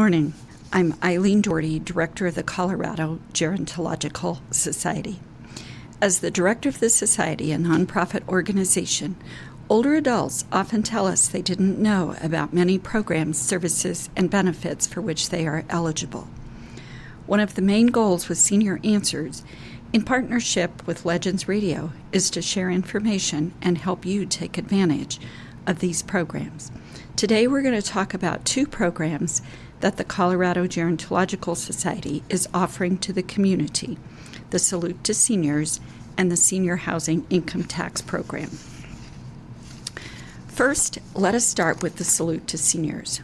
Morning. I'm Eileen Doherty, Director of the Colorado Gerontological Society. As the director of the society, a nonprofit organization, older adults often tell us they didn't know about many programs, services, and benefits for which they are eligible. One of the main goals with Senior Answers, in partnership with Legends Radio, is to share information and help you take advantage of these programs. Today we're going to talk about two programs that the Colorado Gerontological Society is offering to the community, the Salute to Seniors and the Senior Housing Income Tax Program. First, let us start with the Salute to Seniors.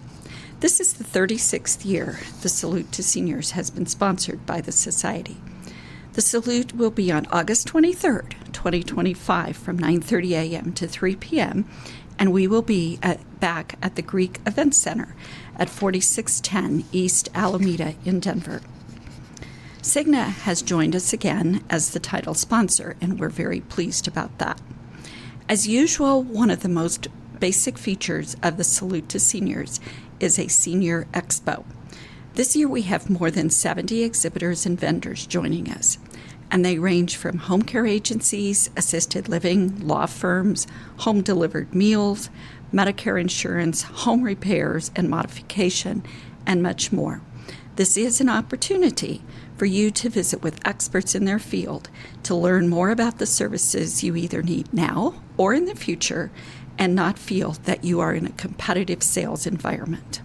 This is the 36th year the Salute to Seniors has been sponsored by the Society. The Salute will be on August 23rd, 2025 from 9:30 a.m. to 3 p.m., and we will be back at the Greek Event Center at 4610 East Alameda in Denver. Cigna has joined us again as the title sponsor, and we're very pleased about that. As usual, one of the most basic features of the Salute to Seniors is a Senior Expo. This year we have more than 70 exhibitors and vendors joining us, and they range from home care agencies, assisted living, law firms, home-delivered meals, Medicare insurance, home repairs and modification, and much more. This is an opportunity for you to visit with experts in their field to learn more about the services you either need now or in the future and not feel that you are in a competitive sales environment.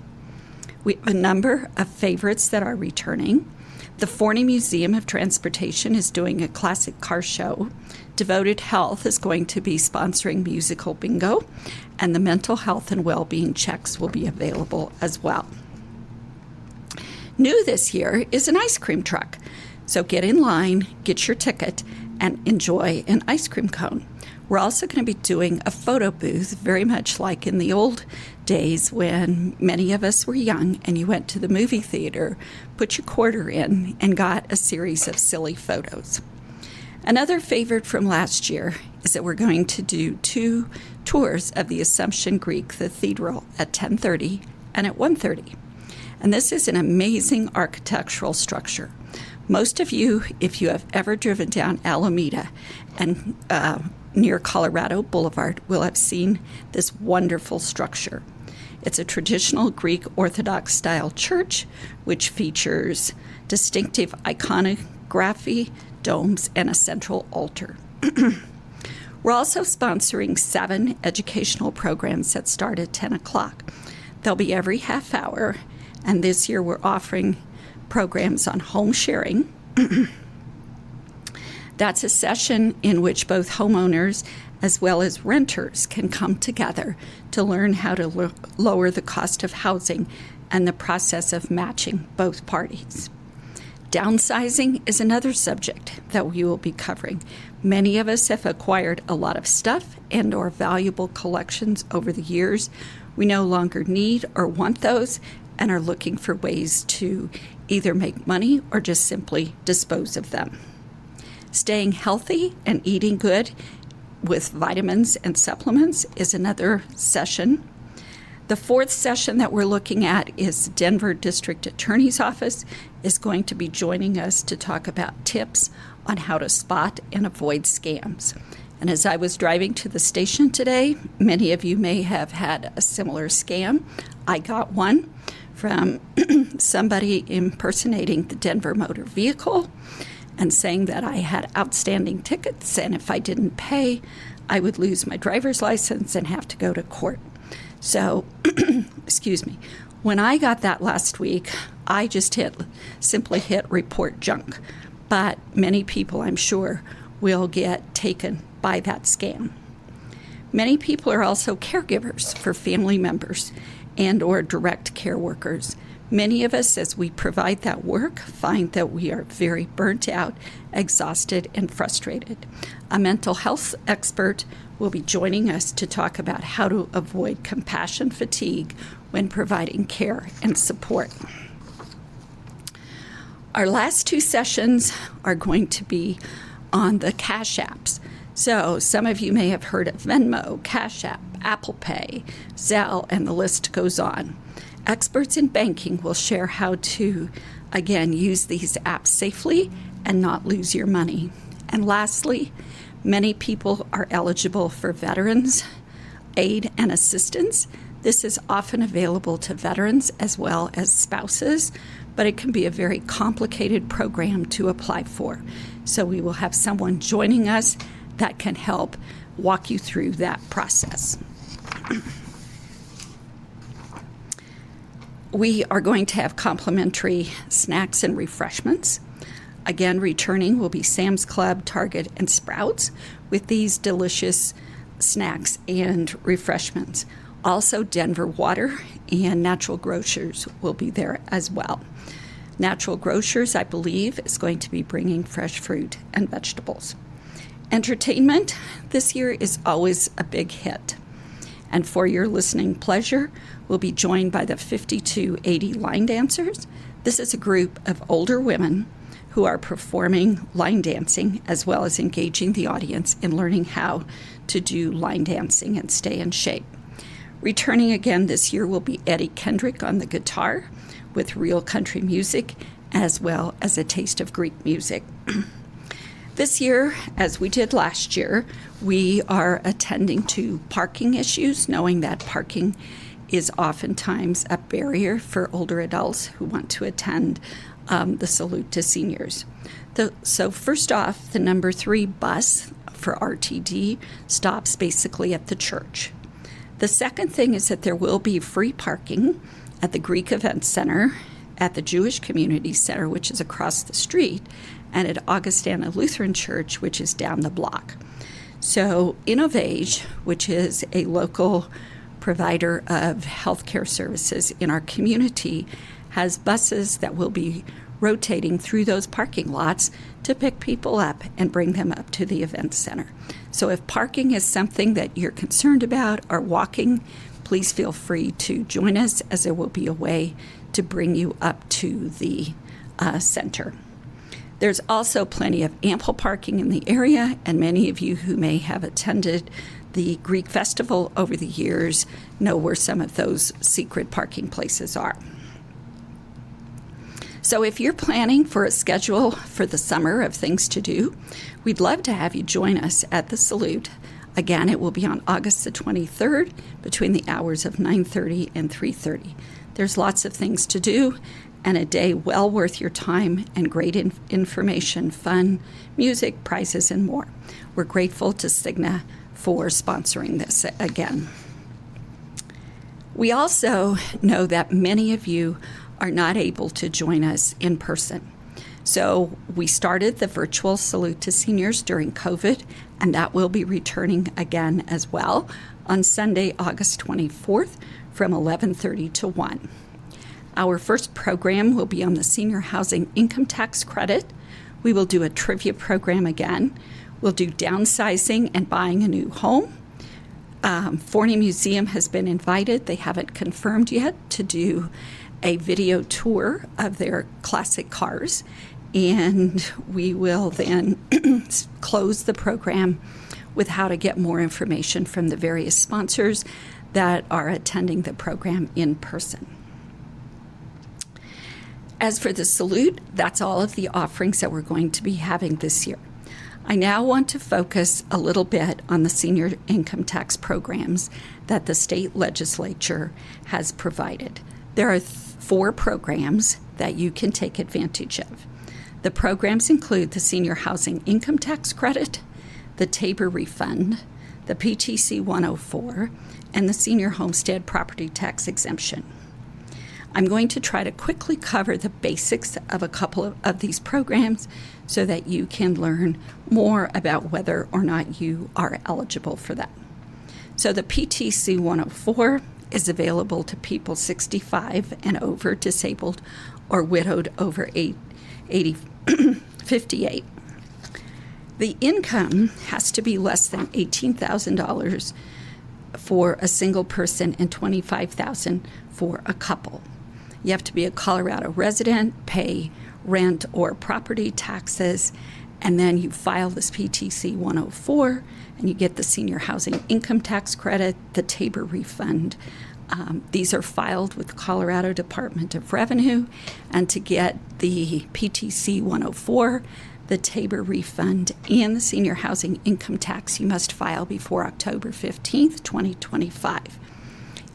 We have a number of favorites that are returning. The Forney Museum of Transportation is doing a classic car show. Devoted Health is going to be sponsoring musical bingo, and the mental health and well-being checks will be available as well. New this year is an ice cream truck. So get in line, get your ticket, and enjoy an ice cream cone. We're also going to be doing a photo booth, very much like in the old days when many of us were young and you went to the movie theater, put your quarter in, and got a series of silly photos. Another favorite from last year is that we're going to do two tours of the Assumption Greek Cathedral at 10:30 and at 1:30. And this is an amazing architectural structure. Most of you, if you have ever driven down Alameda and near Colorado Boulevard, will have seen this wonderful structure. It's a traditional Greek Orthodox style church which features distinctive iconography, domes, and a central altar. We're also sponsoring 7 educational programs that start at 10 o'clock. They'll be every half hour, and this year we're offering programs on home sharing. That's a session in which both homeowners as well as renters can come together to learn how to lower the cost of housing and the process of matching both parties. Downsizing is another subject that we will be covering. Many of us have acquired a lot of stuff and or valuable collections over the years. We no longer need or want those and are looking for ways to either make money or just simply dispose of them. Staying healthy and eating good with vitamins and supplements is another session. The fourth session that we're looking at is Denver District Attorney's Office is going to be joining us to talk about tips on how to spot and avoid scams. And as I was driving to the station today, many of you may have had a similar scam. I got one from somebody impersonating the Denver Motor Vehicle and saying that I had outstanding tickets, and if I didn't pay, I would lose my driver's license and have to go to court. So, excuse me, when I got that last week, I just simply hit report junk. But many people, I'm sure, will get taken by that scam. Many people are also caregivers for family members and or direct care workers. Many of us, as we provide that work, find that we are very burnt out, exhausted, and frustrated. A mental health expert will be joining us to talk about how to avoid compassion fatigue when providing care and support. Our last 2 sessions are going to be on the Cash Apps. So some of you may have heard of Venmo, Cash App, Apple Pay, Zelle, and the list goes on. Experts in banking will share how to, again, use these apps safely and not lose your money. And lastly, many people are eligible for veterans aid and assistance. This is often available to veterans as well as spouses, but it can be a very complicated program to apply for. So we will have someone joining us that can help walk you through that process. We are going to have complimentary snacks and refreshments. Again, returning will be Sam's Club, Target, and Sprouts with these delicious snacks and refreshments. Also, Denver Water and Natural Grocers will be there as well. Natural Grocers, I believe, is going to be bringing fresh fruit and vegetables. Entertainment this year is always a big hit. And for your listening pleasure, we'll be joined by the 5280 line dancers. This is a group of older women who are performing line dancing as well as engaging the audience in learning how to do line dancing and stay in shape. Returning again this year will be Eddie Kendrick on the guitar with real country music as well as a taste of Greek music. This year, as we did last year, we are attending to parking issues, knowing that parking is oftentimes a barrier for older adults who want to attend the Salute to Seniors. So first off, the number 3 bus for RTD stops basically at the church. The second thing is that there will be free parking at the Greek Event Center, at the Jewish Community Center, which is across the street, and at Augustana Lutheran Church, which is down the block. So Innovage, which is a local provider of healthcare services in our community, has buses that will be rotating through those parking lots to pick people up and bring them up to the event center. So if parking is something that you're concerned about or walking, please feel free to join us, as there will be a way to bring you up to the center. There's also plenty of ample parking in the area, and many of you who may have attended the Greek Festival over the years know where some of those secret parking places are. So if you're planning for a schedule for the summer of things to do, we'd love to have you join us at the Salute. Again, it will be on August the 23rd between the hours of 9:30 and 3:30. There's lots of things to do and a day well worth your time and great information, fun, music, prizes, and more. We're grateful to Cigna for sponsoring this again. We also know that many of you are not able to join us in person. So we started the virtual Salute to Seniors during COVID, and that will be returning again as well on Sunday, August 24th from 11:30 to 1. Our first program will be on the senior housing income tax credit. We will do a trivia program again. We'll do downsizing and buying a new home. Forney Museum has been invited. They haven't confirmed yet to do a video tour of their classic cars. And we will then close the program with how to get more information from the various sponsors that are attending the program in person. As for the Salute, that's all of the offerings that we're going to be having this year. I now want to focus a little bit on the senior income tax programs that the state legislature has provided. There are 4 programs that you can take advantage of. The programs include the Senior Housing Income Tax Credit, the Tabor Refund, the PTC 104, and the Senior Homestead Property Tax Exemption. I'm going to try to quickly cover the basics of a couple of these programs so that you can learn more about whether or not you are eligible for them. So the PTC 104 is available to people 65 and over, disabled, or widowed over 58. The income has to be less than $18,000 for a single person and $25,000 for a couple. You have to be a Colorado resident, pay rent or property taxes, and then you file this PTC 104, and you get the senior housing income tax credit, the Tabor refund, These are filed with the Colorado Department of Revenue, and to get the PTC 104, the Tabor refund, and the senior housing income tax, you must file before October 15th, 2025.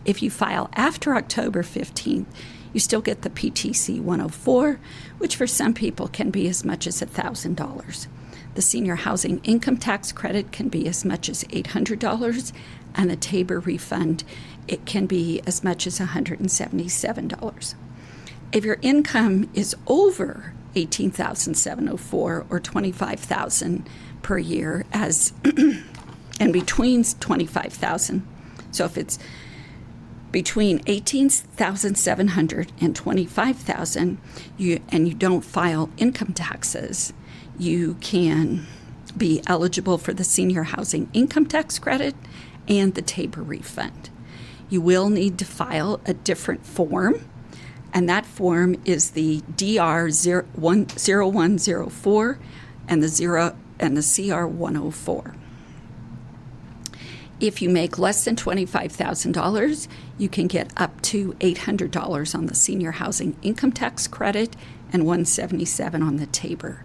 If you file after October 15th, you still get the PTC 104, which for some people can be as much as $1,000. The senior housing income tax credit can be as much as $800, and the Tabor refund, it can be as much as $177. If your income is over $18,704 or $25,000 per year, and between $25,000, so if it's between $18,700 and $25,000, and you don't file income taxes, you can be eligible for the senior housing income tax credit and the Tabor refund. You will need to file a different form, and that form is the DR 0104 and the CR 104. If you make less than $25,000, you can get up to $800 on the senior housing income tax credit and $177 on the Tabor.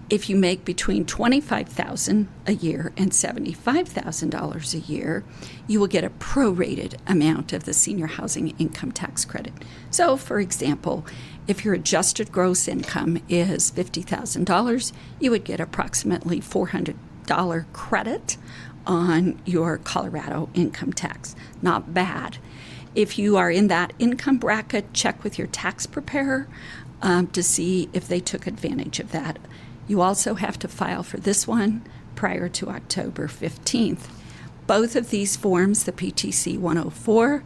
If you make between $25,000 a year and $75,000 a year, you will get a prorated amount of the senior housing income tax credit. So, for example, if your adjusted gross income is $50,000, you would get approximately $400 credit on your Colorado income tax. Not bad. If you are in that income bracket, check with your tax preparer to see if they took advantage of that. You also have to file for this one prior to October 15th. Both of these forms, the PTC 104,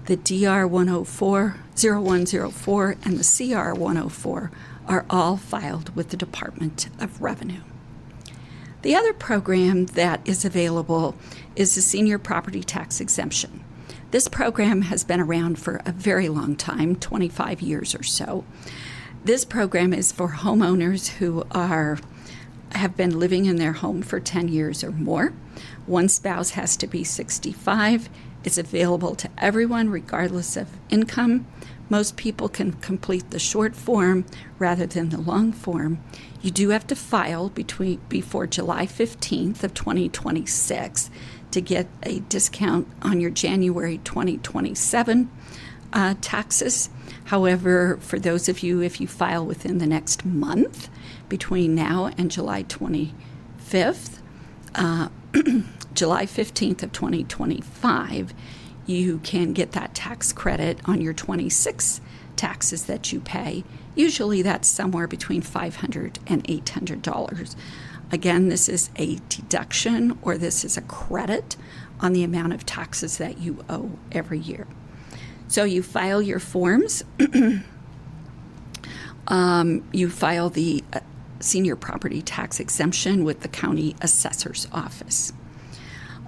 the DR 104, 0104, and the CR 104, are all filed with the Department of Revenue. The other program that is available is the Senior Property Tax Exemption. This program has been around for a very long time, 25 years or so. This program is for homeowners who have been living in their home for 10 years or more. One spouse has to be 65. It's available to everyone regardless of income. Most people can complete the short form rather than the long form. You do have to file before July 15th of 2026 to get a discount on your January 2027 taxes. However, for those of you, if you file within the next month, between now and July 25th, July 15th of 2025, you can get that tax credit on your 26 taxes that you pay. Usually that's somewhere between $500 and $800. Again, this is a deduction, or this is a credit on the amount of taxes that you owe every year. So you file your forms. You file the senior property tax exemption with the county assessor's office.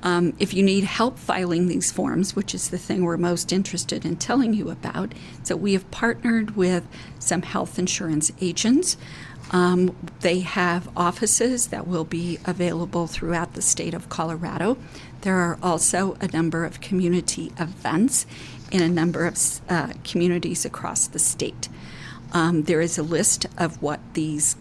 If you need help filing these forms, which is the thing we're most interested in telling you about, so we have partnered with some health insurance agents. They have offices that will be available throughout the state of Colorado. There are also a number of community events in a number of communities across the state. There is a list of what these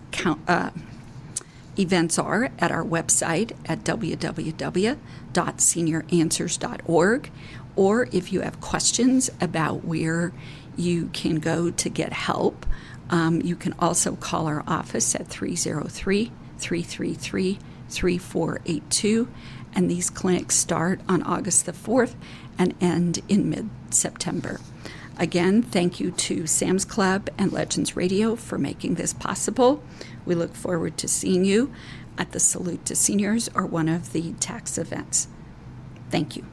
events are at our website at www.senioranswers.org, or if you have questions about where you can go to get help, you can also call our office at 303-333-3482, and these clinics start on August the 4th and end in mid-September. Again, thank you to Sam's Club and Legends Radio for making this possible. We look forward to seeing you at the Salute to Seniors or one of the tax events. Thank you.